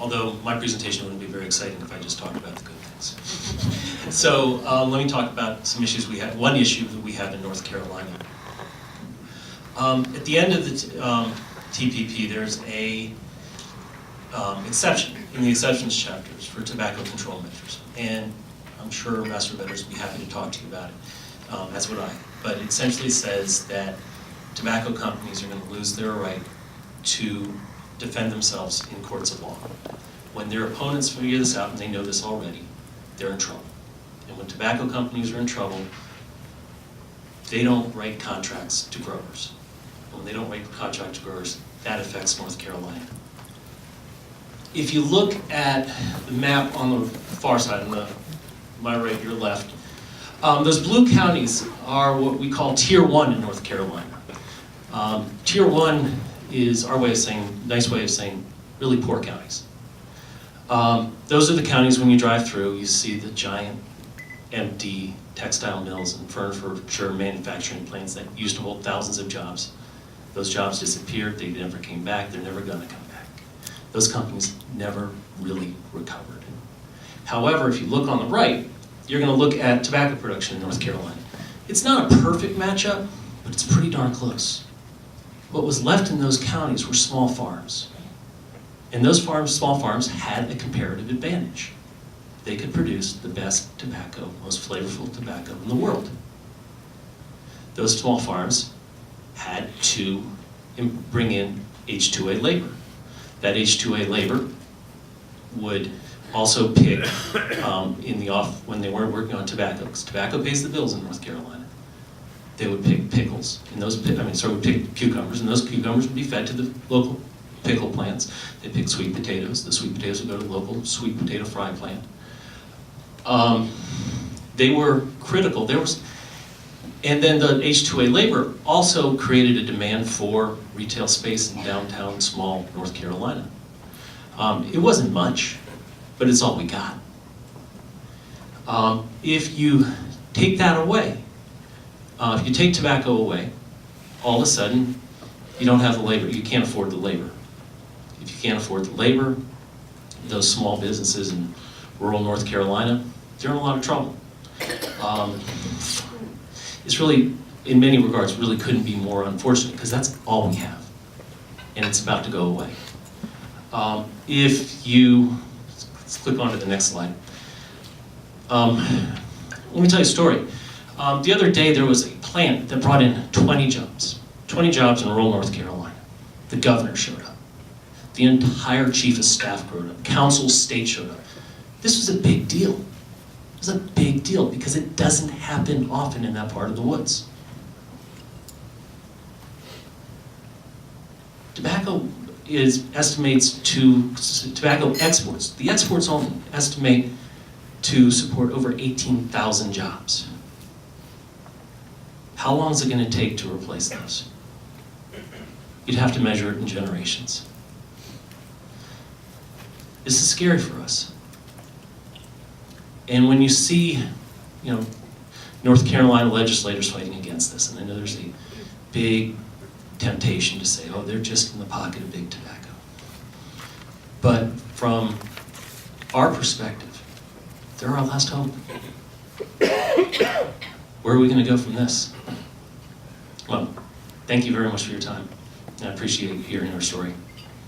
although my presentation wouldn't be very exciting if I just talked about the good things. So let me talk about some issues we have. One issue that we have in North Carolina. At the end of the TPP, there's a exception in the exceptions chapters for tobacco control measures. And I'm sure master veterans would be happy to talk to you about it, as would I. But it essentially says that tobacco companies are going to lose their right to defend themselves in courts of law. When their opponents figure this out, and they know this already, they're in trouble. And when tobacco companies are in trouble, they don't write contracts to growers. When they don't write contracts to growers, that affects North Carolina. If you look at the map on the far side, on my right, your left, those blue counties are what we call Tier 1 in North Carolina. Tier 1 is our way of saying, nice way of saying, really poor counties. Those are the counties when you drive through, you see the giant, empty textile mills and furniture manufacturing plants that used to hold thousands of jobs. Those jobs disappeared, they never came back, they're never gonna come back. Those companies never really recovered. However, if you look on the right, you're gonna look at tobacco production in North Carolina. It's not a perfect matchup, but it's pretty darn close. What was left in those counties were small farms. And those small farms had a comparative advantage. They could produce the best tobacco, most flavorful tobacco in the world. Those small farms had to bring in H-2A labor. That H-2A labor would also pick in the off when they weren't working on tobacco, because tobacco pays the bills in North Carolina. They would pick pickles, and those would pick cucumbers, and those cucumbers would be fed to the local pickle plants. They picked sweet potatoes. The sweet potatoes would go to the local sweet potato fry plant. They were critical. And then the H-2A labor also created a demand for retail space in downtown small North Carolina. It wasn't much, but it's all we got. If you take that away, if you take tobacco away, all of a sudden, you don't have the labor, you can't afford the labor. If you can't afford the labor, those small businesses in rural North Carolina, they're in a lot of trouble. It's really, in many regards, really couldn't be more unfortunate, because that's all we have, and it's about to go away. If you, let's click on to the next slide. Let me tell you a story. The other day there was a plant that brought in 20 jobs in rural North Carolina. The governor showed up. The entire chief of staff showed up. Council state showed up. This was a big deal. It was a big deal because it doesn't happen often in that part of the woods. Tobacco tobacco exports, the exports only estimate to support over 18,000 jobs. How long is it going to take to replace those? You'd have to measure it in generations. This is scary for us. And when you see, North Carolina legislators fighting against this, and I know there's a big temptation to say, oh, they're just in the pocket of big tobacco. But from our perspective, they're our last hope. Where are we going to go from this? Well, thank you very much for your time. I appreciate you hearing our story.